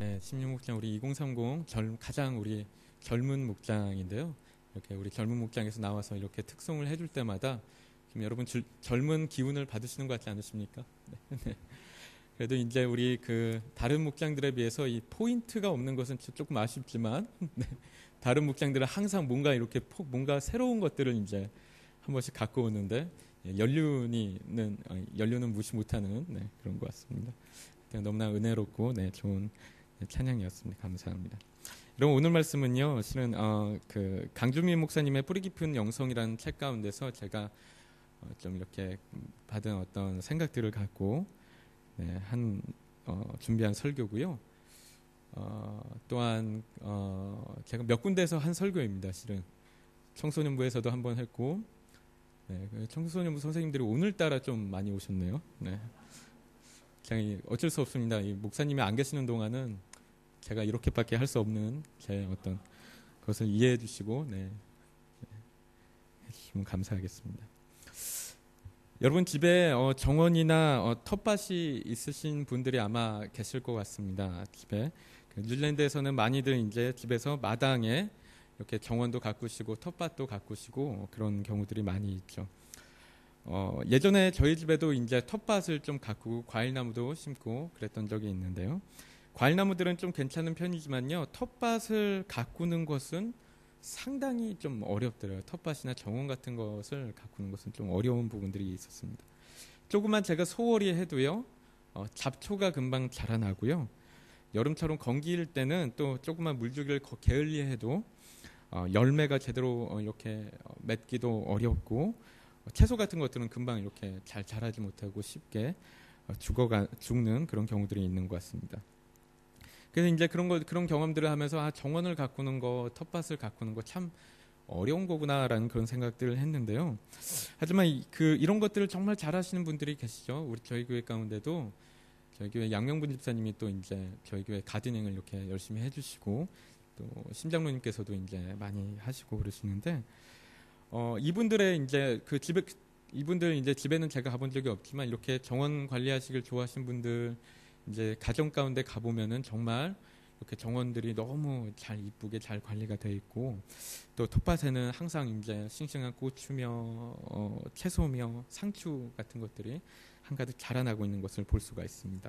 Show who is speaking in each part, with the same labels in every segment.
Speaker 1: 네, 16목장 우리 2030 가장 우리 젊은 목장인데요. 이렇게 우리 젊은 목장에서 나와서 이렇게 특송을 해줄 때마다 지금 여러분 젊은 기운을 받으시는 것 같지 않으십니까? 네. 네. 그래도 이제 우리 그 다른 목장들에 비해서 이 포인트가 없는 것은 조금 아쉽지만 네. 다른 목장들은 항상 뭔가 이렇게 뭔가 새로운 것들을 이제 한 번씩 갖고 오는데 연륜은 무시 못하는 네, 그런 것 같습니다. 너무나 은혜롭고 네, 좋은 찬양이었습니다. 감사합니다. 여러분 오늘 말씀은요, 실은 그 강주민 목사님의 뿌리 깊은 영성이라는 책 가운데서 제가 좀 이렇게 받은 어떤 생각들을 갖고 네, 준비한 설교고요. 또한 제가 몇 군데에서 한 설교입니다. 실은 청소년부에서도 한번 했고, 네, 청소년부 선생님들이 오늘따라 좀 많이 오셨네요. 네. 그냥 어쩔 수 없습니다. 이 목사님이 안 계시는 동안은 제가 이렇게밖에 할 수 없는 제 어떤 것을 이해해 주시고 네, 해주시면 감사하겠습니다. 여러분 집에 정원이나 텃밭이 있으신 분들이 아마 계실 것 같습니다. 집에 뉴질랜드에서는 많이들 이제 집에서 마당에 이렇게 정원도 가꾸시고 텃밭도 가꾸시고 그런 경우들이 많이 있죠. 예전에 저희 집에도 이제 텃밭을 좀 가꾸고 과일나무도 심고 그랬던 적이 있는데요. 과일나무들은 좀 괜찮은 편이지만요, 텃밭을 가꾸는 것은 상당히 좀 어렵더라고요. 텃밭이나 정원 같은 것을 가꾸는 것은 좀 어려운 부분들이 있었습니다. 조금만 제가 소홀히 해도요, 잡초가 금방 자라나고요. 여름처럼 건기일 때는 또 조금만 물주기를 게을리해도 열매가 제대로 이렇게 맺기도 어렵고, 채소 같은 것들은 금방 이렇게 잘 자라지 못하고 쉽게 죽는 그런 경우들이 있는 것 같습니다. 그래서 이제 그런 경험들을 하면서 정원을 가꾸는 거, 텃밭을 가꾸는 거 참 어려운 거구나라는 그런 생각들을 했는데요. 하지만 이런 것들을 정말 잘하시는 분들이 계시죠. 저희 교회 가운데도 저희 교회 양명분 집사님이 또 이제 저희 교회 가드닝을 이렇게 열심히 해주시고 또 심장로님께서도 이제 많이 하시고 그러시는데 이분들의 이제 이분들 이제 집에는 제가 가본 적이 없지만 이렇게 정원 관리하시길 좋아하시는 분들 이제 가정 가운데 가보면은 정말 이렇게 정원들이 너무 잘 이쁘게 잘 관리가 되어 있고 또 텃밭에는 항상 이제 싱싱한 고추며 채소며 상추 같은 것들이 한가득 자라나고 있는 것을 볼 수가 있습니다.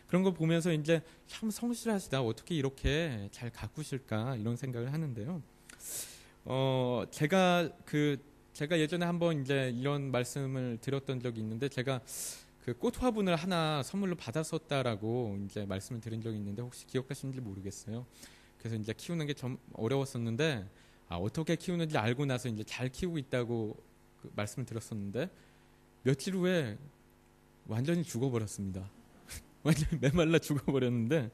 Speaker 1: 그런 거 보면서 이제 참 성실하시다, 어떻게 이렇게 잘 가꾸실까 이런 생각을 하는데요. 제가 예전에 한번 이제 이런 말씀을 드렸던 적이 있는데 제가 그 꽃 화분을 하나 선물로 받았었다라고 이제 말씀을 드린 적이 있는데 혹시 기억하시는지 모르겠어요. 그래서 이제 키우는 게 좀 어려웠었는데 어떻게 키우는지 알고 나서 이제 잘 키우고 있다고 말씀을 드렸었는데 며칠 후에 완전히 죽어버렸습니다. 완전히 메말라 죽어버렸는데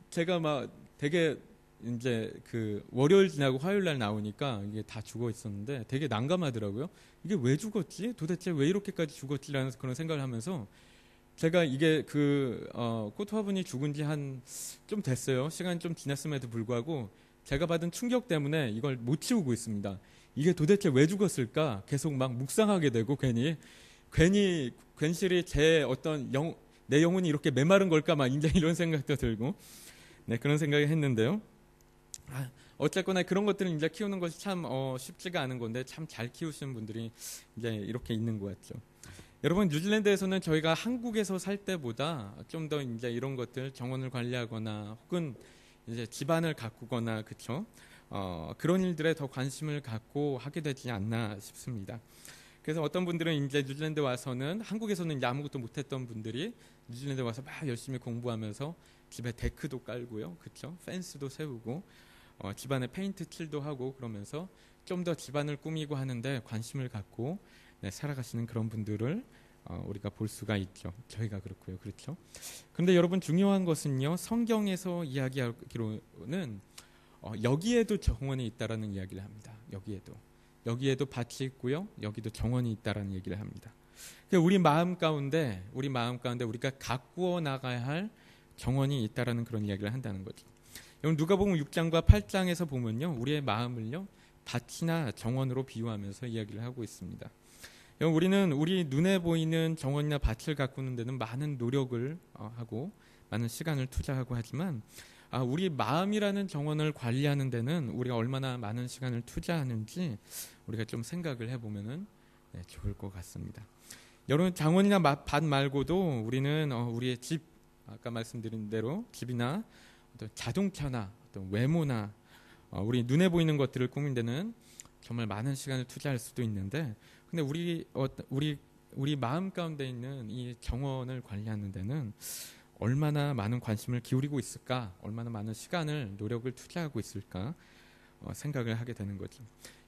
Speaker 1: 제가 막 되게 이제 그 월요일 지나고 화요일 날 나오니까 이게 다 죽어 있었는데 되게 난감하더라고요. 이게 왜 죽었지? 도대체 왜 이렇게까지 죽었지라는 그런 생각을 하면서 제가 이게 꽃 화분이 죽은 지 좀 됐어요. 시간이 좀 지났음에도 불구하고 제가 받은 충격 때문에 이걸 못 치우고 있습니다. 이게 도대체 왜 죽었을까? 계속 막 묵상하게 되고 괜시리 내 영혼이 이렇게 메마른 걸까? 막 이제 이런 생각도 들고 네, 그런 생각을 했는데요. 어쨌거나 그런 것들은 이제 키우는 것이 참 쉽지가 않은 건데 참 잘 키우시는 분들이 이제 이렇게 있는 것 같죠. 여러분 뉴질랜드에서는 저희가 한국에서 살 때보다 좀 더 이제 이런 것들 정원을 관리하거나 혹은 이제 집안을 가꾸거나 그렇죠. 그런 일들에 더 관심을 갖고 하게 되지 않나 싶습니다. 그래서 어떤 분들은 이제 뉴질랜드 와서는 한국에서는 이제 아무것도 못했던 분들이 뉴질랜드 와서 막 열심히 공부하면서 집에 데크도 깔고요, 그렇죠? 펜스도 세우고 집안에 페인트 칠도 하고 그러면서 좀 더 집안을 꾸미고 하는데 관심을 갖고 네, 살아가시는 그런 분들을 우리가 볼 수가 있죠. 저희가 그렇고요, 그렇죠? 그런데 여러분 중요한 것은요, 성경에서 이야기하기로는 여기에도 정원이 있다라는 이야기를 합니다. 여기에도 밭이 있고요, 여기도 정원이 있다라는 얘기를 합니다. 우리 마음 가운데 우리가 가꾸어 나가야 할 정원이 있다라는 그런 이야기를 한다는 거죠. 여러분 누가복음 6장과 8장에서 보면요, 우리의 마음을요 밭이나 정원으로 비유하면서 이야기를 하고 있습니다. 여러분 우리는 우리 눈에 보이는 정원이나 밭을 가꾸는 데는 많은 노력을 하고 많은 시간을 투자하고 하지만 우리 마음이라는 정원을 관리하는 데는 우리가 얼마나 많은 시간을 투자하는지 우리가 좀 생각을 해보면은 좋을 것 같습니다. 여러분, 장원이나 밭 말고도 우리는 우리의 집, 아까 말씀드린 대로 집이나 어떤 자동차나 어떤 외모나 우리 눈에 보이는 것들을 꾸민 데는 정말 많은 시간을 투자할 수도 있는데, 근데 우리 마음 가운데 있는 이 정원을 관리하는 데는 얼마나 많은 관심을 기울이고 있을까, 얼마나 많은 시간을 노력을 투자하고 있을까 생각을 하게 되는 거죠.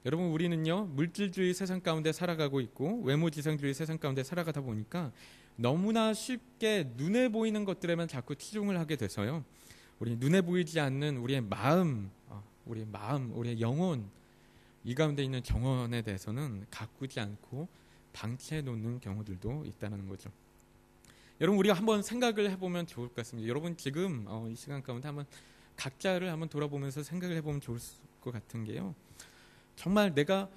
Speaker 1: 여러분, 우리는요 물질주의 세상 가운데 살아가고 있고 외모지상주의 세상 가운데 살아가다 보니까 너무나 쉽게 눈에 보이는 것들에만 자꾸 치중을 하게 돼서요, 우리 눈에 보이지 않는 우리의 마음, 우리의 영혼, 이 가운데 있는 정원에 대해서는 가꾸지 않고 방치해 놓는 경우들도 있다는 거죠. 여러분, 우리가 한번 생각을 해보면 좋을 것 같습니다. 여러분, 지금 이 시간 가운데 한번 각자를 한번 돌아보면서 생각을 해보면 좋을 것 같은 게요, 정말 내가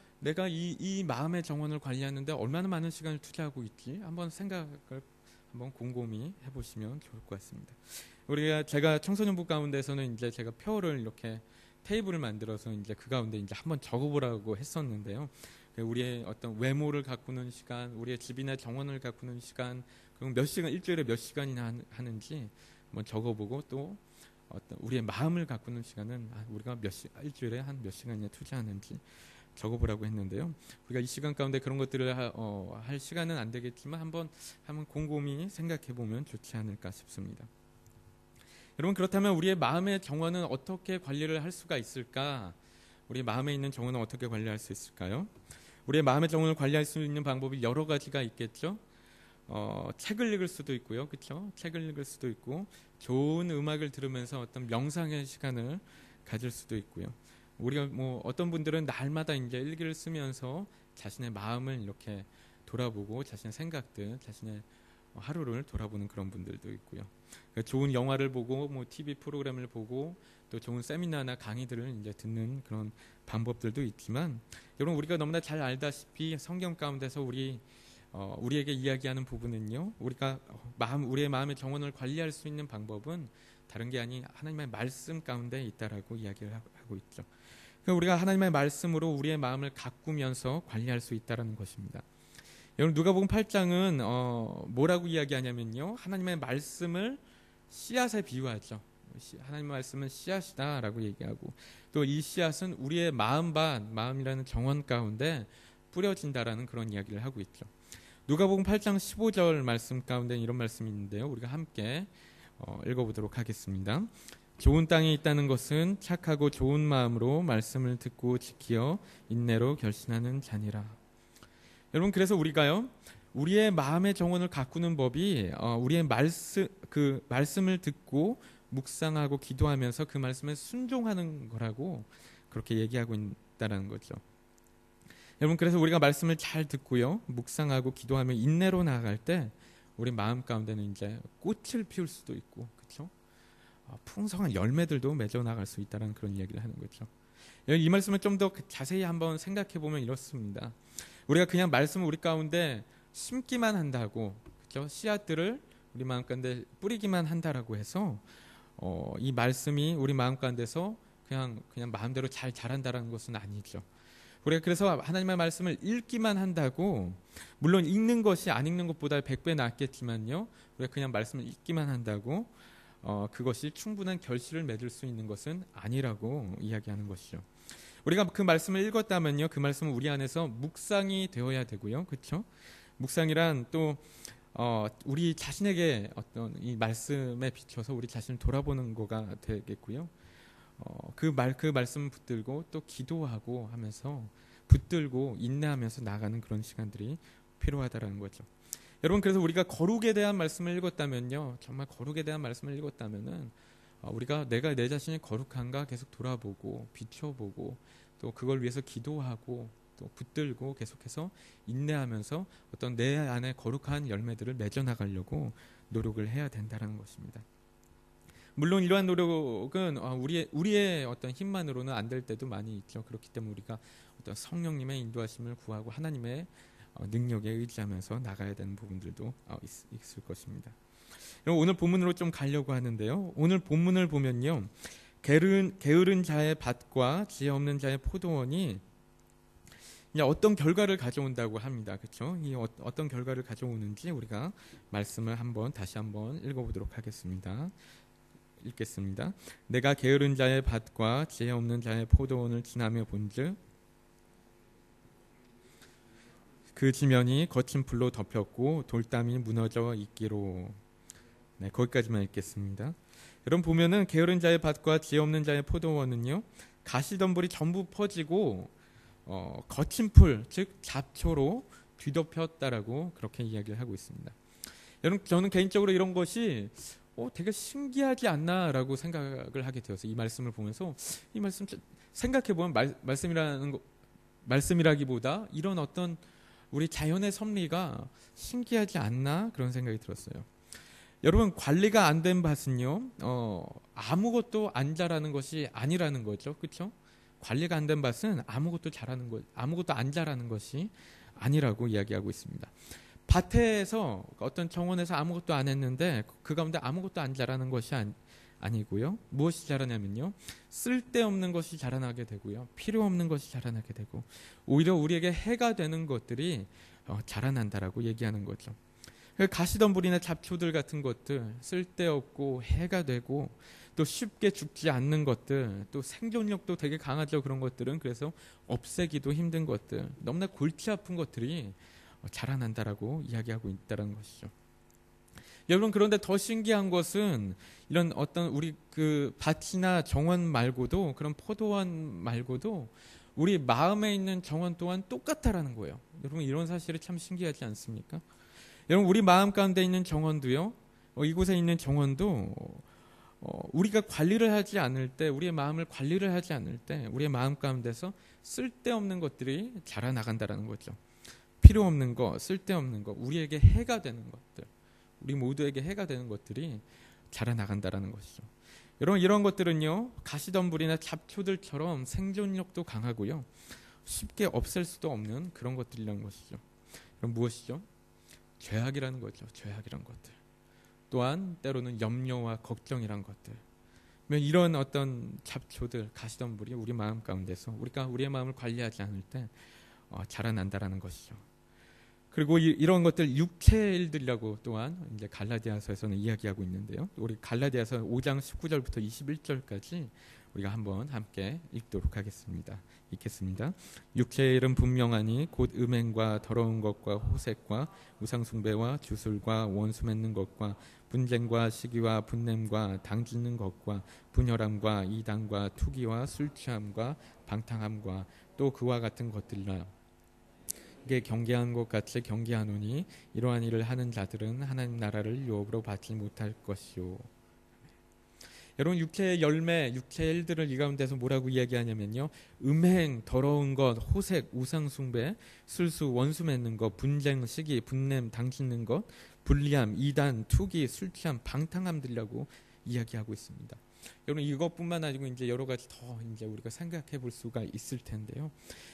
Speaker 1: 이 마음의 정원을 관리하는데 얼마나 많은 시간을 투자하고 있지, 한번 생각을 한번 곰곰이 해보시면 좋을 것 같습니다. 제가 청소년부 가운데서는 이제 제가 표를 이렇게 테이블을 만들어서 이제 그 가운데 이제 한번 적어보라고 했었는데요. 우리의 어떤 외모를 가꾸는 시간, 우리의 집이나 정원을 가꾸는 시간, 그리고 몇 시간, 일주일에 몇 시간이나 하는지 한번 적어보고, 또 어떤 우리의 마음을 가꾸는 시간은 우리가 일주일에 한 몇 시간이나 투자하는지 적어보라고 했는데요. 우리가 이 시간 가운데 그런 것들을 할 시간은 안 되겠지만 한번 곰곰이 생각해보면 좋지 않을까 싶습니다. 여러분, 그렇다면 우리의 마음의 정원은 어떻게 관리를 할 수가 있을까? 우리 마음에 있는 정원은 어떻게 관리할 수 있을까요? 우리의 마음의 정원을 관리할 수 있는 방법이 여러 가지가 있겠죠. 책을 읽을 수도 있고요, 그렇죠? 책을 읽을 수도 있고, 좋은 음악을 들으면서 어떤 명상의 시간을 가질 수도 있고요. 우리가 어떤 분들은 날마다 이제 일기를 쓰면서 자신의 마음을 이렇게 돌아보고 자신의 생각들, 자신의 하루를 돌아보는 그런 분들도 있고요. 좋은 영화를 보고 TV 프로그램을 보고 또 좋은 세미나나 강의들을 이제 듣는 그런 방법들도 있지만, 여러분, 우리가 너무나 잘 알다시피 성경 가운데서 우리에게 이야기하는 부분은요, 우리의 마음의 정원을 관리할 수 있는 방법은 다른 게 아닌 하나님의 말씀 가운데 있다라고 이야기를 하고 있죠. 우리가 하나님의 말씀으로 우리의 마음을 가꾸면서 관리할 수 있다라는 것입니다. 여러분, 누가복음 8장은 뭐라고 이야기하냐면요, 하나님의 말씀을 씨앗에 비유하죠. 하나님의 말씀은 씨앗이다라고 얘기하고, 또 이 씨앗은 우리의 마음이라는 정원 가운데 뿌려진다라는 그런 이야기를 하고 있죠. 누가복음 8장 15절 말씀 가운데 이런 말씀이 있는데요, 우리가 함께 읽어보도록 하겠습니다. 좋은 땅에 있다는 것은 착하고 좋은 마음으로 말씀을 듣고 지키어 인내로 결신하는 자니라. 여러분, 그래서 우리가요, 우리의 마음의 정원을 가꾸는 법이 우리의 말씀을 듣고 묵상하고 기도하면서 그 말씀에 순종하는 거라고 그렇게 얘기하고 있다는 거죠. 여러분, 그래서 우리가 말씀을 잘 듣고요, 묵상하고 기도하며 인내로 나아갈 때 우리 마음 가운데는 이제 꽃을 피울 수도 있고, 그렇죠? 풍성한 열매들도 맺어 나갈 수 있다는 그런 이야기를 하는 거죠. 이 말씀을 좀 더 자세히 한번 생각해 보면 이렇습니다. 우리가 그냥 말씀을 우리 가운데 심기만 한다고, 그렇죠? 씨앗들을 우리 마음 가운데 뿌리기만 한다라고 해서 이 말씀이 우리 마음 가운데서 그냥 마음대로 잘 자란다라는 것은 아니죠. 우리가 그래서 하나님의 말씀을 읽기만 한다고, 물론 읽는 것이 안 읽는 것보다 100배 낫겠지만요, 우리가 그냥 말씀을 읽기만 한다고 그것이 충분한 결실을 맺을 수 있는 것은 아니라고 이야기하는 것이죠. 우리가 그 말씀을 읽었다면요, 그 말씀은 우리 안에서 묵상이 되어야 되고요, 그렇죠? 묵상이란 또 우리 자신에게 어떤 이 말씀에 비춰서 우리 자신을 돌아보는 거가 되겠고요. 그 말씀을 붙들고 또 기도하고 하면서 붙들고 인내하면서 나가는 그런 시간들이 필요하다라는 거죠. 여러분, 그래서 우리가 거룩에 대한 말씀을 읽었다면요, 정말 거룩에 대한 말씀을 읽었다면은 내가 내 자신이 거룩한가 계속 돌아보고 비춰보고, 또 그걸 위해서 기도하고 또 붙들고 계속해서 인내하면서 어떤 내 안에 거룩한 열매들을 맺어나가려고 노력을 해야 된다는 것입니다. 물론 이러한 노력은 우리의 어떤 힘만으로는 안 될 때도 많이 있죠. 그렇기 때문에 우리가 어떤 성령님의 인도하심을 구하고 하나님의 능력에 의지하면서 나가야 되는 부분들도 있을 것입니다. 오늘 본문으로 좀 가려고 하는데요. 오늘 본문을 보면요, 게으른 자의 밭과 지혜 없는 자의 포도원이 이제 어떤 결과를 가져온다고 합니다. 그렇죠? 이 어떤 결과를 가져오는지 우리가 말씀을 다시 한번 읽어보도록 하겠습니다. 읽겠습니다. 내가 게으른 자의 밭과 지혜 없는 자의 포도원을 지나며 본즉 그 지면이 거친 풀로 덮였고 돌담이 무너져 있기로. 네, 거기까지만 읽겠습니다. 여러분 보면은 게으른 자의 밭과 지혜 없는 자의 포도원은요, 가시덤불이 전부 퍼지고 거친 풀, 즉 잡초로 뒤덮였다라고 그렇게 이야기를 하고 있습니다. 여러분, 저는 개인적으로 이런 것이 되게 신기하지 않나라고 생각을 하게 되어서 이 말씀을 보면서 이 말씀 생각해 보면 말씀이라기보다 이런 어떤 우리 자연의 섭리가 신기하지 않나 그런 생각이 들었어요. 여러분, 관리가 안 된 밭은요, 아무것도 안 자라는 것이 아니라는 거죠, 그렇죠? 관리가 안 된 밭은 아무것도 안 자라는 것이 아니라고 이야기하고 있습니다. 밭에서 어떤 정원에서 아무것도 안 했는데 그 가운데 아무것도 안 자라는 것이 아니고요. 무엇이 자라냐면요, 쓸데없는 것이 자라나게 되고요, 필요 없는 것이 자라나게 되고 오히려 우리에게 해가 되는 것들이 자라난다라고 얘기하는 거죠. 가시덤불이나 잡초들 같은 것들, 쓸데없고 해가 되고 또 쉽게 죽지 않는 것들, 또 생존력도 되게 강하죠. 그런 것들은 그래서 없애기도 힘든 것들, 너무나 골치 아픈 것들이 자라난다라고 이야기하고 있다는 것이죠. 여러분, 그런데 더 신기한 것은 이런 어떤 우리 그 밭이나 정원 말고도, 그런 포도원 말고도 우리 마음에 있는 정원 또한 똑같다라는 거예요. 여러분, 이런 사실이 참 신기하지 않습니까? 여러분, 우리 마음 가운데 있는 정원도요, 이곳에 있는 정원도 우리가 관리를 하지 않을 때, 우리의 마음을 관리를 하지 않을 때 우리의 마음 가운데서 쓸데없는 것들이 자라나간다라는 거죠. 필요 없는 것, 쓸데없는 것, 우리에게 해가 되는 것들, 우리 모두에게 해가 되는 것들이 자라나간다라는 것이죠. 여러분, 이런 것들은요, 가시덤불이나 잡초들처럼 생존력도 강하고요, 쉽게 없앨 수도 없는 그런 것들이라는 것이죠. 그럼 무엇이죠? 죄악이라는 거죠. 죄악이란 것들. 또한 때로는 염려와 걱정이란 것들. 이런 어떤 잡초들, 가시덤불이 우리 마음 가운데서 우리가 우리의 마음을 관리하지 않을 때 자라난다라는 것이죠. 그리고 이런 것들 육체의 일들이라고 또한 이제 갈라디아서에서는 이야기하고 있는데요. 우리 갈라디아서 5장 19절부터 21절까지 우리가 한번 함께 읽도록 하겠습니다. 읽겠습니다. 육체의 일은 분명하니 곧 음행과 더러운 것과 호색과 우상숭배와 주술과 원수 맺는 것과 분쟁과 시기와 분냄과 당짓는 것과 분열함과 이단과 투기와 술취함과 방탕함과 또 그와 같은 것들이라. 이게 경계한 것 같이 경계하노니 이러한 일을 하는 자들은 하나님 나라를 유업으로 받지 못할 것이요. 여러분, 육체의 열매, 육체의 일들을 이 가운데서 뭐라고 이야기하냐면요, 음행, 더러운 것, 호색, 우상숭배, 술수, 원수 맺는 것, 분쟁, 시기, 분냄, 당짓는 것, 불리함, 이단, 투기, 술취함, 방탕함들이라고 이야기하고 있습니다. 여러분, 이것뿐만 아니고 이제 여러 가지 더 이제 우리가 생각해 볼 수가 있을 텐데요.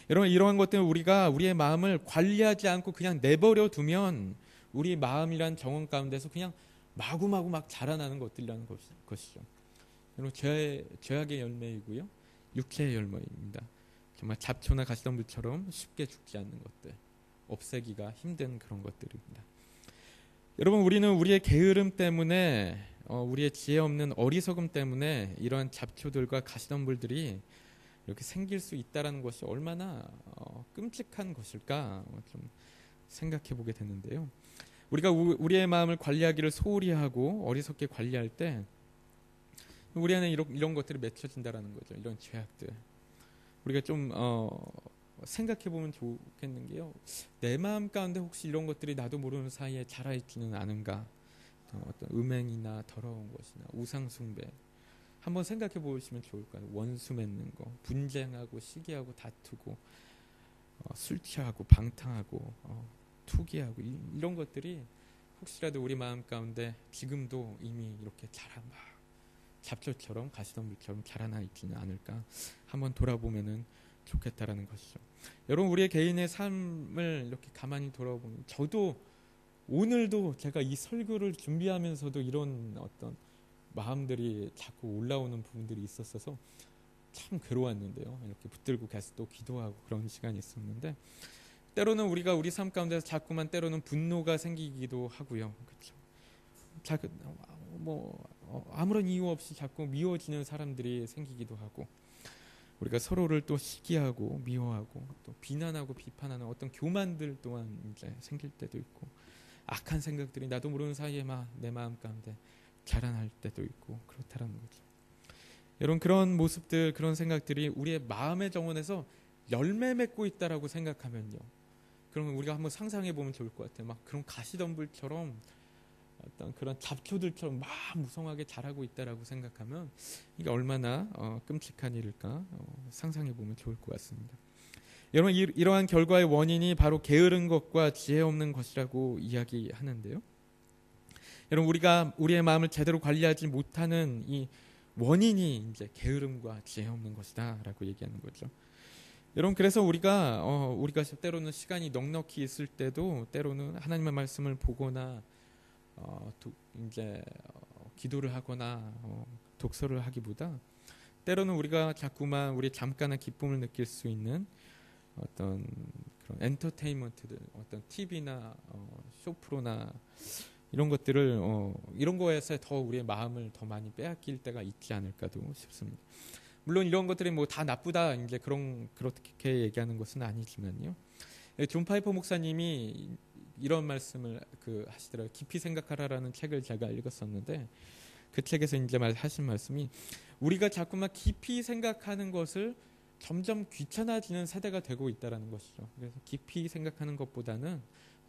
Speaker 1: 여러분, 이러한 것들은 우리가 우리의 마음을 관리하지 않고 그냥 내버려 두면 우리 마음이란 정원 가운데서 그냥 마구마구 막 자라나는 것들이라는 것이죠. 여러분, 죄악의 열매이고요, 육체의 열매입니다. 정말 잡초나 가시덤불처럼 쉽게 죽지 않는 것들, 없애기가 힘든 그런 것들입니다. 여러분, 우리는 우리의 게으름 때문에, 우리의 지혜 없는 어리석음 때문에 이러한 잡초들과 가시덤불들이 이렇게 생길 수 있다는 것이 얼마나 끔찍한 것일까 좀 생각해 보게 되는데요. 우리가 우리의 마음을 관리하기를 소홀히 하고 어리석게 관리할 때 우리 안에 이런 것들이 맺혀진다라는 거죠. 이런 죄악들. 우리가 좀 생각해 보면 좋겠는 게요, 내 마음 가운데 혹시 이런 것들이 나도 모르는 사이에 자라있지는 않은가. 어떤 음행이나 더러운 것이나 우상숭배 한번 생각해 보시면 좋을 거예요. 원수 맺는 거, 분쟁하고 시기하고 다투고 술 취하고 방탕하고 투기하고 이런 것들이 혹시라도 우리 마음 가운데 지금도 이미 이렇게 막 잡초처럼 가시덤불처럼 자라나 있지는 않을까 한번 돌아보면은 좋겠다라는 것이죠. 여러분, 우리의 개인의 삶을 이렇게 가만히 돌아보면 저도 오늘도 제가 이 설교를 준비하면서도 이런 어떤 마음들이 자꾸 올라오는 부분들이 있었어서 참 괴로웠는데요. 이렇게 붙들고 계속 또 기도하고 그런 시간이 있었는데, 때로는 우리가 우리 삶 가운데서 자꾸만 때로는 분노가 생기기도 하고요. 그렇죠? 아무런 이유 없이 자꾸 미워지는 사람들이 생기기도 하고, 우리가 서로를 또 시기하고 미워하고 또 비난하고 비판하는 어떤 교만들 또한 이제 생길 때도 있고, 악한 생각들이 나도 모르는 사이에 막 내 마음 가운데 자라날 때도 있고 그렇다라는 거죠. 여러분, 그런 모습들, 그런 생각들이 우리의 마음의 정원에서 열매 맺고 있다라고 생각하면요, 그러면 우리가 한번 상상해 보면 좋을 것 같아요. 막 그런 가시덤불처럼 어떤 그런 잡초들처럼 막 무성하게 자라고 있다라고 생각하면 이게 얼마나 끔찍한 일일까 상상해 보면 좋을 것 같습니다. 여러분, 이러한 결과의 원인이 바로 게으른 것과 지혜 없는 것이라고 이야기하는데요. 여러분, 우리가 우리의 마음을 제대로 관리하지 못하는 이 원인이 이제 게으름과 지혜 없는 것이다라고 얘기하는 거죠. 여러분, 그래서 우리가 때로는 시간이 넉넉히 있을 때도 때로는 하나님의 말씀을 보거나 기도를 하거나 독서를 하기보다 때로는 우리가 자꾸만 우리 잠깐의 기쁨을 느낄 수 있는 어떤 그런 엔터테인먼트들, 어떤 TV나 쇼프로나 이런 것들을 이런 거에서 더 우리의 마음을 더 많이 빼앗길 때가 있지 않을까도 싶습니다. 물론 이런 것들이 뭐 다 나쁘다 이제 그렇게 얘기하는 것은 아니지만요. 존 파이퍼 목사님이 이런 말씀을 하시더라고요. 깊이 생각하라라는 책을 제가 읽었었는데, 그 책에서 이제 하신 말씀이, 우리가 자꾸만 깊이 생각하는 것을 점점 귀찮아지는 세대가 되고 있다라는 것이죠. 그래서 깊이 생각하는 것보다는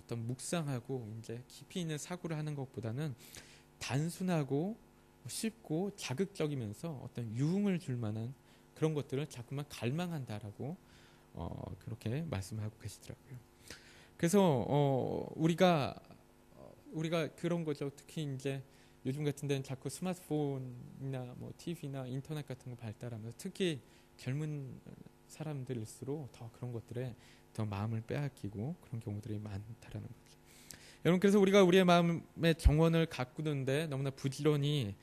Speaker 1: 어떤 묵상하고 이제 깊이 있는 사고를 하는 것보다는 단순하고 쉽고 자극적이면서 어떤 유흥을 줄 만한 그런 것들을 자꾸만 갈망한다라고 그렇게 말씀하고 계시더라고요. 그래서 우리가 그런 거죠. 특히 이제 요즘 같은 데는 자꾸 스마트폰이나 뭐 TV나 인터넷 같은 거 발달하면서 특히 젊은 사람들일수록 더 그런 것들에 더 마음을 빼앗기고 그런 경우들이 많다라는 거죠. 여러분, 그래서 우리가 우리의 마음의 정원을 가꾸는데 너무나 부지런히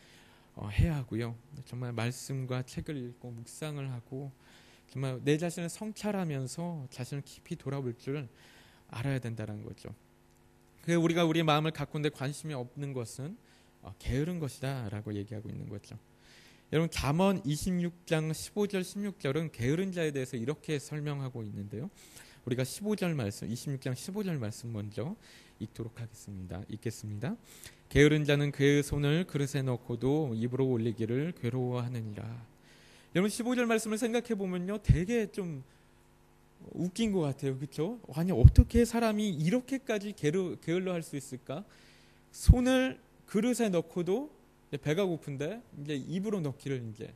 Speaker 1: 해야 하고요. 정말 말씀과 책을 읽고 묵상을 하고 정말 내 자신을 성찰하면서 자신을 깊이 돌아볼 줄 알아야 된다는 거죠. 그래서 우리가 우리의 마음을 가꾸는데 관심이 없는 것은 게으른 것이다 라고 얘기하고 있는 거죠. 여러분, 잠언 26장 15절 16절은 게으른 자에 대해서 이렇게 설명하고 있는데요. 우리가 15절 말씀, 26장 15절 말씀 먼저 읽도록 하겠습니다. 읽겠습니다. 게으른 자는 그의 손을 그릇에 넣고도 입으로 올리기를 괴로워하느니라. 여러분, 15절 말씀을 생각해 보면요, 되게 좀 웃긴 것 같아요. 그렇죠? 아니, 어떻게 사람이 이렇게까지 게을러 할 수 있을까? 손을 그릇에 넣고도 배가 고픈데 이제 입으로 넣기를 이제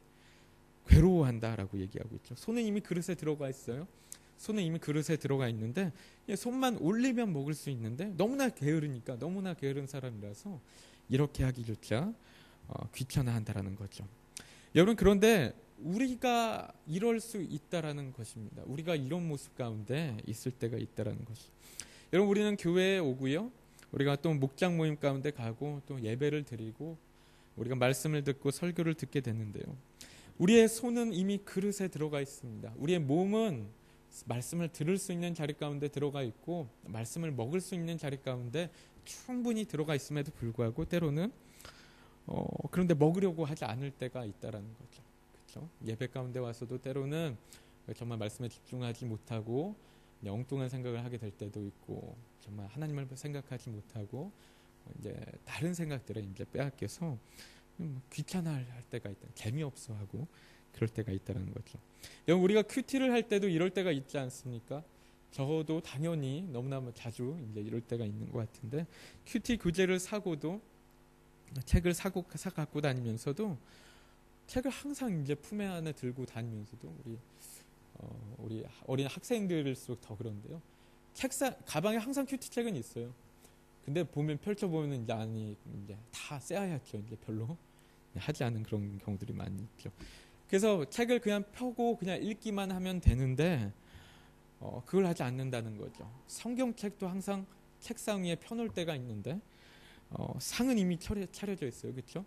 Speaker 1: 괴로워한다라고 얘기하고 있죠. 손은 이미 그릇에 들어가 있어요. 손은 이미 그릇에 들어가 있는데 손만 올리면 먹을 수 있는데 너무나 게으르니까, 너무나 게으른 사람이라서 이렇게 하기조차 귀찮아한다라는 거죠. 여러분, 그런데 우리가 이럴 수 있다라는 것입니다. 우리가 이런 모습 가운데 있을 때가 있다라는 것이. 여러분, 우리는 교회에 오고요. 우리가 또 목장 모임 가운데 가고 또 예배를 드리고 우리가 말씀을 듣고 설교를 듣게 되는데요. 우리의 손은 이미 그릇에 들어가 있습니다. 우리의 몸은 말씀을 들을 수 있는 자리 가운데 들어가 있고 말씀을 먹을 수 있는 자리 가운데 충분히 들어가 있음에도 불구하고 때로는 그런데 먹으려고 하지 않을 때가 있다라는 거죠. 그렇죠? 예배 가운데 와서도 때로는 정말 말씀에 집중하지 못하고 엉뚱한 생각을 하게 될 때도 있고, 정말 하나님을 생각하지 못하고 이제 다른 생각들에 이제 빼앗겨서 귀찮아할 때가 있다, 재미없어 하고 그럴 때가 있다는 거죠. 여러분, 우리가 큐티를 할 때도 이럴 때가 있지 않습니까? 저도 당연히 너무나 자주 이제 이럴 때가 있는 것 같은데, 큐티 교재를 사고도 책을 사 갖고 다니면서도 책을 항상 이제 품에 안에 들고 다니면서도 우리 어린 학생들일수록 더 그런데요. 가방에 항상 큐티 책은 있어요. 근데 펼쳐보면 이제 안이 이제 다 쎄하얗죠. 이제 별로 하지 않은 그런 경우들이 많이 있죠. 그래서 책을 그냥 펴고 그냥 읽기만 하면 되는데 그걸 하지 않는다는 거죠. 성경책도 항상 책상 위에 펴놓을 때가 있는데 상은 이미 차려져 있어요. 그렇죠?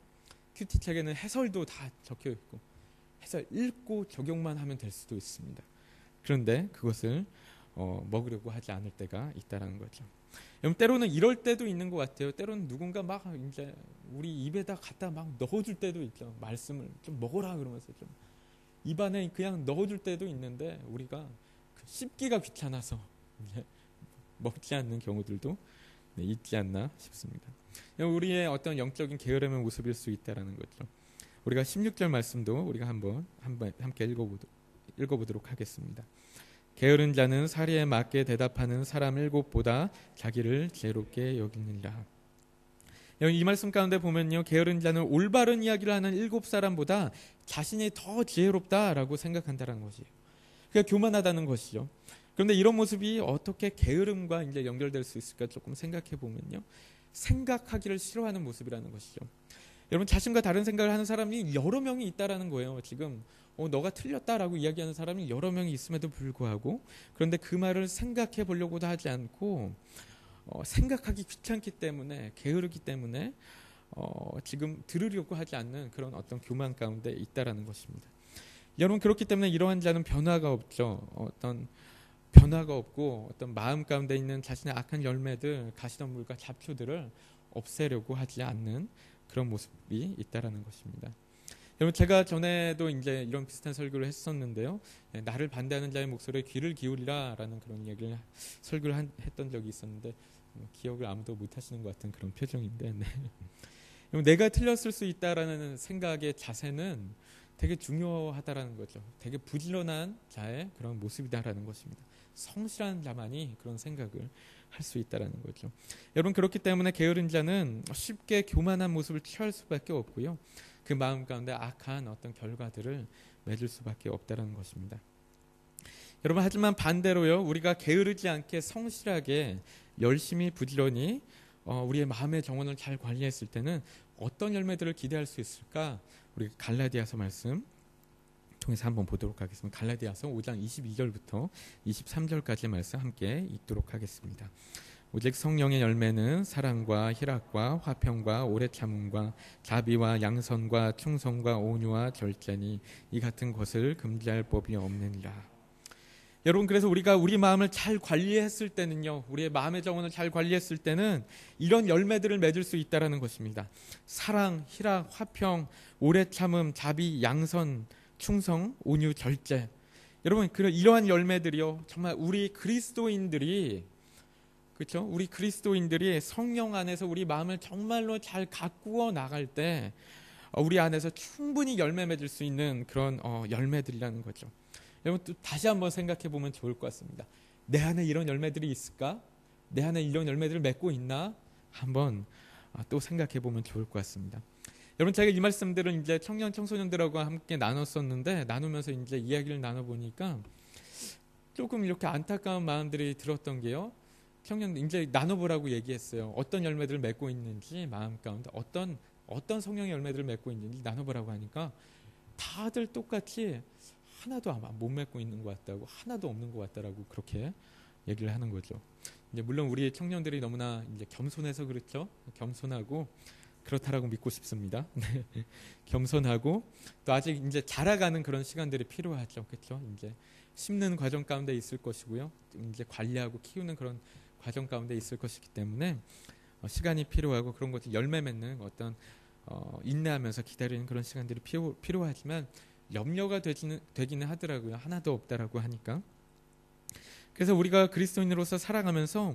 Speaker 1: 큐티 책에는 해설도 다 적혀 있고 해설 읽고 적용만 하면 될 수도 있습니다. 그런데 그것을 먹으려고 하지 않을 때가 있다라는 거죠. 여러분, 때로는 이럴 때도 있는 것 같아요. 때로는 누군가 막 이제 우리 입에다 갖다 막 넣어줄 때도 있죠. 말씀을 좀 먹어라 그러면서 좀 입안에 그냥 넣어줄 때도 있는데 우리가 씹기가 귀찮아서 먹지 않는 경우들도 있지 않나 싶습니다. 우리의 어떤 영적인 게으름의 모습일 수 있다라는 거죠. 우리가 16절 말씀도 우리가 한번 함께 읽어보도록 하겠습니다. 게으른 자는 사리에 맞게 대답하는 사람 7보다 자기를 지혜롭게 여기느니라. 이 말씀 가운데 보면요, 게으른 자는 올바른 이야기를 하는 7사람보다 자신이 더 지혜롭다라고 생각한다는 것이에요. 그러니까 교만하다는 것이죠. 그런데 이런 모습이 어떻게 게으름과 이제 연결될 수 있을까 조금 생각해 보면요, 생각하기를 싫어하는 모습이라는 것이죠. 여러분, 자신과 다른 생각을 하는 사람이 여러 명이 있다라는 거예요. 지금 너가 틀렸다라고 이야기하는 사람이 여러 명이 있음에도 불구하고, 그런데 그 말을 생각해 보려고도 하지 않고 생각하기 귀찮기 때문에, 게으르기 때문에 지금 들으려고 하지 않는 그런 어떤 교만 가운데 있다라는 것입니다. 여러분, 그렇기 때문에 이러한 자는 변화가 없죠. 어떤 변화가 없고 어떤 마음 가운데 있는 자신의 악한 열매들, 가시덤불과 잡초들을 없애려고 하지 않는 그런 모습이 있다라는 것입니다. 여러분, 제가 전에도 이제 이런 비슷한 설교를 했었는데요. 나를 반대하는 자의 목소리에 귀를 기울이라라는 그런 얘기를 설교를 했던 적이 있었는데 기억을 아무도 못 하시는 것 같은 그런 표정인데, 네. 내가 틀렸을 수 있다라는 생각의 자세는 되게 중요하다라는 거죠. 되게 부지런한 자의 그런 모습이다라는 것입니다. 성실한 자만이 그런 생각을 할 수 있다라는 거죠. 여러분, 그렇기 때문에 게으른 자는 쉽게 교만한 모습을 취할 수밖에 없고요. 그 마음 가운데 악한 어떤 결과들을 맺을 수밖에 없다라는 것입니다. 여러분, 하지만 반대로요, 우리가 게으르지 않게 성실하게 열심히 부지런히 우리의 마음의 정원을 잘 관리했을 때는 어떤 열매들을 기대할 수 있을까? 우리 갈라디아서 말씀 통해서 한번 보도록 하겠습니다. 갈라디아서 5장 22절부터 23절까지 말씀 함께 읽도록 하겠습니다. 오직 성령의 열매는 사랑과 희락과 화평과 오래 참음과 자비와 양선과 충성과 온유와 절제니 이 같은 것을 금지할 법이 없느니라. 여러분, 그래서 우리가 우리 마음을 잘 관리했을 때는요, 우리의 마음의 정원을 잘 관리했을 때는 이런 열매들을 맺을 수 있다라는 것입니다. 사랑, 희락, 화평, 오래 참음, 자비, 양선, 충성, 온유, 절제. 여러분, 이러한 열매들이요, 정말 우리 그리스도인들이, 그렇죠? 우리 그리스도인들이 성령 안에서 우리 마음을 정말로 잘 가꾸어 나갈 때 우리 안에서 충분히 열매 맺을 수 있는 그런 열매들이라는 거죠. 여러분, 또 다시 한번 생각해 보면 좋을 것 같습니다. 내 안에 이런 열매들이 있을까? 내 안에 이런 열매들을 맺고 있나? 한번 또 생각해 보면 좋을 것 같습니다. 여러분, 제가 이 말씀들은 이제 청년 청소년들하고 함께 나눴었는데, 나누면서 이제 이야기를 나눠보니까 조금 이렇게 안타까운 마음들이 들었던 게요, 청년 이제 나눠보라고 얘기했어요. 어떤 열매들을 맺고 있는지, 마음 가운데 어떤 성령의 열매들을 맺고 있는지 나눠보라고 하니까 다들 똑같이 하나도 아마 못 맺고 있는 것 같다고, 하나도 없는 것 같다라고 그렇게 얘기를 하는 거죠. 이제 물론 우리 청년들이 너무나 이제 겸손해서 그렇죠. 겸손하고 그렇다라고 믿고 싶습니다. 겸손하고 또 아직 이제 자라가는 그런 시간들이 필요하죠. 그렇죠? 이제 심는 과정 가운데 있을 것이고요. 이제 관리하고 키우는 그런 과정 가운데 있을 것이기 때문에 시간이 필요하고 그런 것들 열매 맺는 어떤 인내하면서 기다리는 그런 시간들이 필요하지만 염려가 되기는 하더라고요. 하나도 없다라고 하니까. 그래서 우리가 그리스도인으로서 살아가면서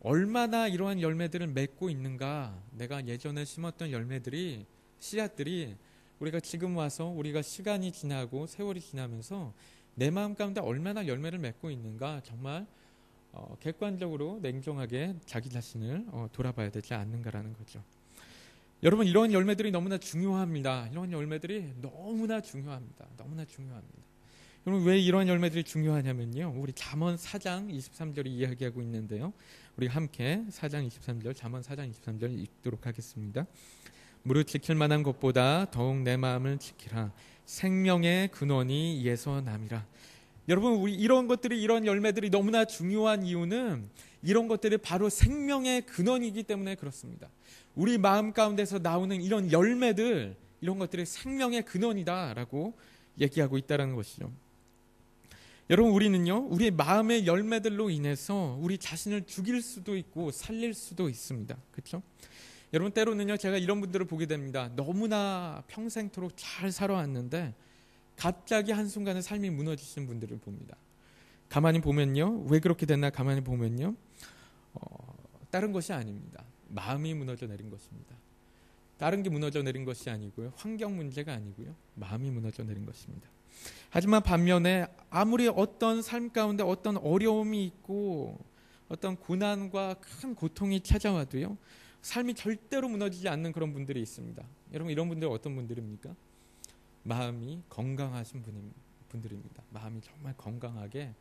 Speaker 1: 얼마나 이러한 열매들을 맺고 있는가, 내가 예전에 심었던 열매들이, 씨앗들이 우리가 지금 와서 우리가 시간이 지나고 세월이 지나면서 내 마음 가운데 얼마나 열매를 맺고 있는가, 정말 객관적으로 냉정하게 자기 자신을 돌아봐야 되지 않는가라는 거죠. 여러분, 이런 열매들이 너무나 중요합니다. 이런 열매들이 너무나 중요합니다. 너무나 중요합니다. 여러분, 왜 이런 열매들이 중요하냐면요, 우리 잠언 4장 23절이 이야기하고 있는데요, 우리 함께 4장 23절, 잠언 4장 23절 읽도록 하겠습니다. 무릇 지킬 만한 것보다 더욱 내 마음을 지키라. 생명의 근원이 이에서 남이라. 여러분, 우리 이런 것들이, 이런 열매들이 너무나 중요한 이유는 이런 것들이 바로 생명의 근원이기 때문에 그렇습니다. 우리 마음 가운데서 나오는 이런 열매들, 이런 것들이 생명의 근원이다라고 얘기하고 있다는 것이죠. 여러분, 우리는요, 우리의 마음의 열매들로 인해서 우리 자신을 죽일 수도 있고 살릴 수도 있습니다. 그렇죠? 여러분, 때로는요, 제가 이런 분들을 보게 됩니다. 너무나 평생토록 잘 살아왔는데 갑자기 한순간에 삶이 무너지신 분들을 봅니다. 가만히 보면요, 왜 그렇게 됐나 가만히 보면요, 다른 것이 아닙니다. 마음이 무너져 내린 것입니다. 다른 게 무너져 내린 것이 아니고요, 환경 문제가 아니고요, 마음이 무너져 내린 것입니다. 하지만 반면에 아무리 어떤 삶 가운데 어떤 어려움이 있고 어떤 고난과 큰 고통이 찾아와도요, 삶이 절대로 무너지지 않는 그런 분들이 있습니다. 여러분, 이런 분들은 어떤 분들입니까? 마음이 건강하신 분들입니다. 마음이 정말 건강하게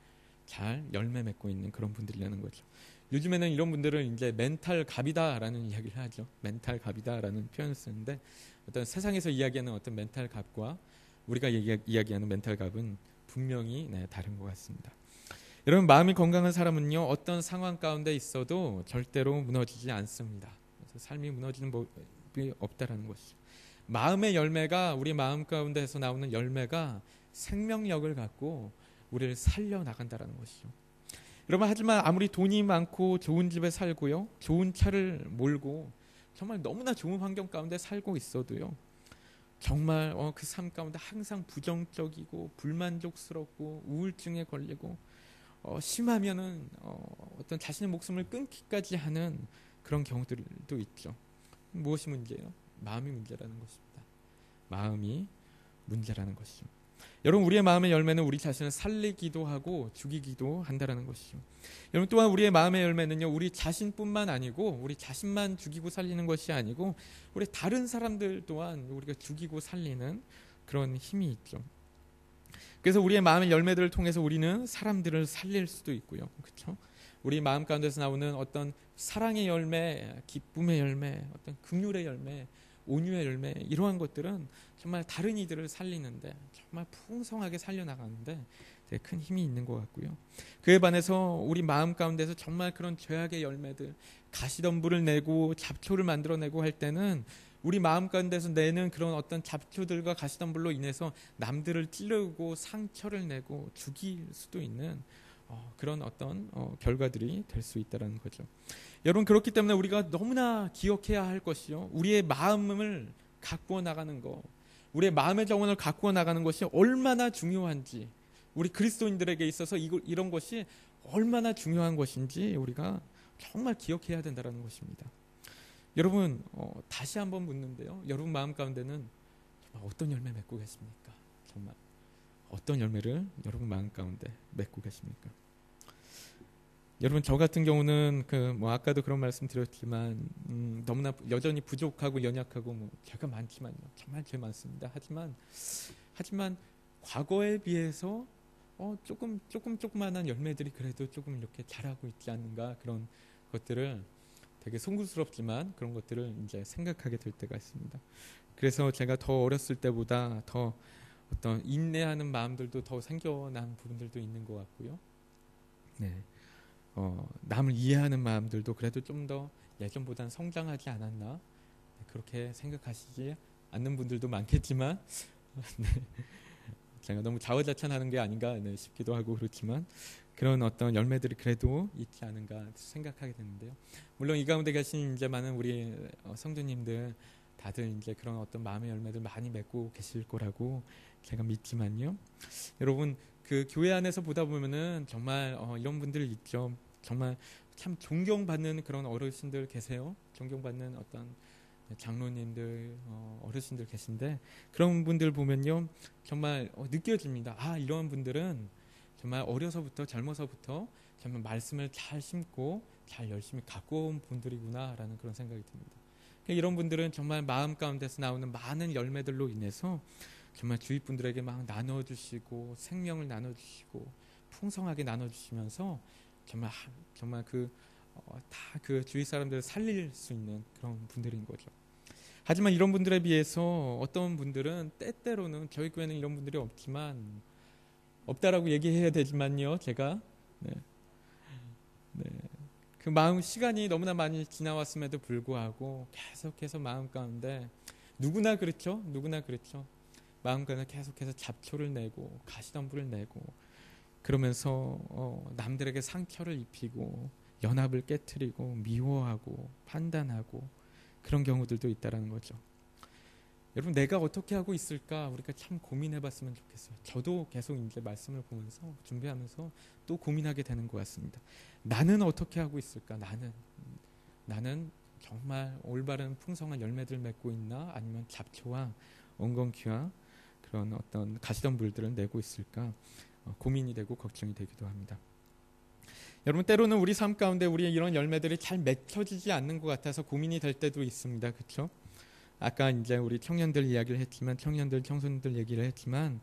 Speaker 1: 잘 열매 맺고 있는 그런 분들이라는 거죠. 요즘에는 이런 분들을 이제 멘탈 갑이다라는 이야기를 하죠. 멘탈 갑이다라는 표현을 쓰는데, 어떤 세상에서 이야기하는 어떤 멘탈 갑과 우리가 이야기하는 멘탈 갑은 분명히 다른 것 같습니다. 여러분, 마음이 건강한 사람은요, 어떤 상황 가운데 있어도 절대로 무너지지 않습니다. 그래서 삶이 무너지는 법이 없다라는 것이죠. 마음의 열매가, 우리 마음 가운데에서 나오는 열매가 생명력을 갖고 우리를 살려나간다는 것이죠. 여러분, 하지만 아무리 돈이 많고 좋은 집에 살고요, 좋은 차를 몰고 정말 너무나 좋은 환경 가운데 살고 있어도요, 정말 그 삶 가운데 항상 부정적이고 불만족스럽고 우울증에 걸리고 심하면은 어떤 자신의 목숨을 끊기까지 하는 그런 경우들도 있죠. 무엇이 문제예요? 마음이 문제라는 것입니다. 마음이 문제라는 것이죠. 여러분, 우리의 마음의 열매는 우리 자신을 살리기도 하고 죽이기도 한다는 것이죠. 여러분, 또한 우리의 마음의 열매는요, 우리 자신뿐만 아니고 우리 자신만 죽이고 살리는 것이 아니고 우리 다른 사람들 또한 우리가 죽이고 살리는 그런 힘이 있죠. 그래서 우리의 마음의 열매들을 통해서 우리는 사람들을 살릴 수도 있고요. 그렇죠? 우리 마음 가운데서 나오는 어떤 사랑의 열매, 기쁨의 열매, 어떤 긍휼의 열매, 온유의 열매, 이러한 것들은 정말 다른 이들을 살리는데, 정말 풍성하게 살려나가는데 되게 큰 힘이 있는 것 같고요. 그에 반해서 우리 마음 가운데서 정말 그런 죄악의 열매들, 가시덤불을 내고 잡초를 만들어내고 할 때는 우리 마음 가운데서 내는 그런 어떤 잡초들과 가시덤불로 인해서 남들을 찌르고 상처를 내고 죽일 수도 있는 그런 어떤 결과들이 될 수 있다는 거죠. 여러분, 그렇기 때문에 우리가 너무나 기억해야 할 것이요, 우리의 마음을 가꾸어 나가는 것, 우리의 마음의 정원을 가꾸어 나가는 것이 얼마나 중요한지, 우리 그리스도인들에게 있어서 이런 것이 얼마나 중요한 것인지 우리가 정말 기억해야 된다는 것입니다. 여러분, 다시 한번 묻는데요, 여러분 마음 가운데는 정말 어떤 열매 맺고 계십니까? 정말 어떤 열매를 여러분 마음 가운데 맺고 계십니까? 여러분, 저 같은 경우는 아까도 그런 말씀 드렸지만 너무나 여전히 부족하고 연약하고 죄가 많지만요, 정말 죄 많습니다. 하지만 과거에 비해서 조그만한 열매들이 그래도 조금 이렇게 자라고 있지 않는가, 그런 것들을 되게 송구스럽지만 그런 것들을 이제 생각하게 될 때가 있습니다. 그래서 제가 더 어렸을 때보다 더 어떤 인내하는 마음들도 더 생겨난 부분들도 있는 것 같고요. 네. 남을 이해하는 마음들도 그래도 좀 더 예전보다는 성장하지 않았나, 그렇게 생각하시지 않는 분들도 많겠지만 네. 제가 너무 자화자찬하는 게 아닌가 싶기도 하고 그렇지만 그런 어떤 열매들이 그래도 있지 않은가 생각하게 되는데요. 물론 이 가운데 계신 이제 많은 우리 성도님들 다들 이제 그런 어떤 마음의 열매들 많이 맺고 계실 거라고 제가 믿지만요. 여러분, 그 교회 안에서 보다 보면은 정말 이런 분들 있죠. 정말 참 존경받는 그런 어르신들 계세요. 존경받는 어떤 장로님들, 어르신들 계신데 그런 분들 보면요, 정말 느껴집니다. 아, 이런 분들은 정말 어려서부터 젊어서부터 정말 말씀을 잘 심고 잘 열심히 갖고 온 분들이구나라는 그런 생각이 듭니다. 이런 분들은 정말 마음 가운데서 나오는 많은 열매들로 인해서 정말 주위 분들에게 막 나눠주시고 생명을 나눠주시고 풍성하게 나눠주시면서 정말 다 그 주위 사람들을 살릴 수 있는 그런 분들인 거죠. 하지만 이런 분들에 비해서 어떤 분들은 때때로는, 저희 교회는 이런 분들이 없다라고 얘기해야 되지만요, 제가 네. 그 마음 시간이 너무나 많이 지나왔음에도 불구하고 계속해서 마음 가운데 누구나 그렇죠. 누구나 그렇죠. 마음 가운데 계속해서 잡초를 내고 가시덤불을 내고 그러면서 남들에게 상처를 입히고 연합을 깨트리고 미워하고 판단하고 그런 경우들도 있다라는 거죠. 여러분 내가 어떻게 하고 있을까 우리가 참 고민해봤으면 좋겠어요. 저도 계속 이제 말씀을 보면서 준비하면서 또 고민하게 되는 것 같습니다. 나는 어떻게 하고 있을까? 나는 정말 올바른 풍성한 열매들을 맺고 있나? 아니면 잡초와 엉겅퀴와 그런 어떤 가시덤불들을 내고 있을까? 고민이 되고 걱정이 되기도 합니다. 여러분 때로는 우리 삶 가운데 우리의 이런 열매들이 잘 맺혀지지 않는 것 같아서 고민이 될 때도 있습니다. 그렇죠? 아까 이제 우리 청년들 이야기를 했지만 청년들 청소년들 얘기를 했지만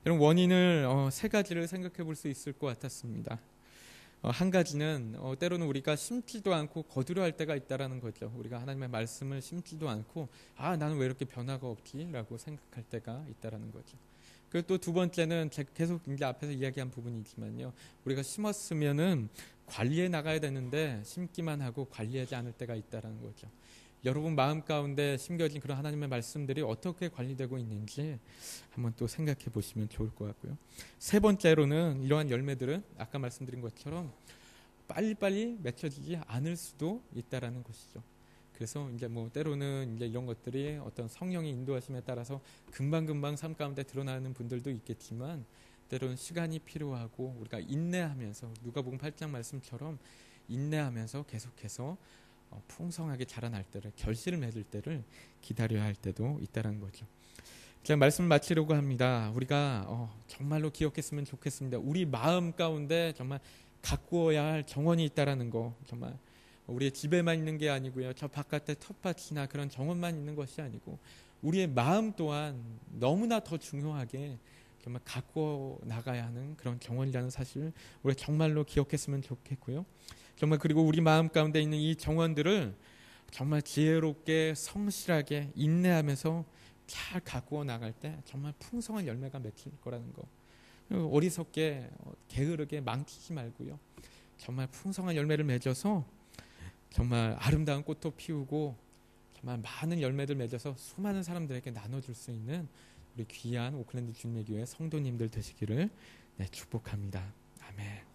Speaker 1: 이런 원인을 세 가지를 생각해 볼 수 있을 것 같았습니다. 한 가지는 때로는 우리가 심지도 않고 거두려 할 때가 있다라는 거죠. 우리가 하나님의 말씀을 심지도 않고 나는 왜 이렇게 변화가 없지라고 생각할 때가 있다라는 거죠. 그리고 또 두 번째는 계속 이제 앞에서 이야기한 부분이지만요. 우리가 심었으면은 관리해 나가야 되는데 심기만 하고 관리하지 않을 때가 있다라는 거죠. 여러분 마음 가운데 심겨진 그런 하나님의 말씀들이 어떻게 관리되고 있는지 한번 또 생각해 보시면 좋을 것 같고요. 세 번째로는 이러한 열매들은 아까 말씀드린 것처럼 빨리빨리 맺혀지지 않을 수도 있다라는 것이죠. 그래서 이제 뭐 때로는 이제 이런 것들이 어떤 성령의 인도하심에 따라서 금방금방 삶 가운데 드러나는 분들도 있겠지만 때로는 시간이 필요하고 우리가 인내하면서 누가복음 8장 말씀처럼 인내하면서 계속해서 풍성하게 자라날 때를 결실을 맺을 때를 기다려야 할 때도 있다는 거죠. 제가 말씀을 마치려고 합니다. 우리가 정말로 기억했으면 좋겠습니다. 우리 마음 가운데 정말 가꾸어야 할 정원이 있다라는 거 정말 우리의 집에만 있는 게 아니고요. 저 바깥에 텃밭이나 그런 정원만 있는 것이 아니고 우리의 마음 또한 너무나 더 중요하게 정말 가꾸어 나가야 하는 그런 정원이라는 사실을 우리가 정말로 기억했으면 좋겠고요. 정말 그리고 우리 마음 가운데 있는 이 정원들을 정말 지혜롭게 성실하게 인내하면서 잘 가꾸어 나갈 때 정말 풍성한 열매가 맺힐 거라는 거. 어리석게 게으르게 망치지 말고요. 정말 풍성한 열매를 맺어서 정말 아름다운 꽃도 피우고 정말 많은 열매를 맺어서 수많은 사람들에게 나눠줄 수 있는 우리 귀한 오클랜드 주님의 교회 성도님들 되시기를 축복합니다. 아멘.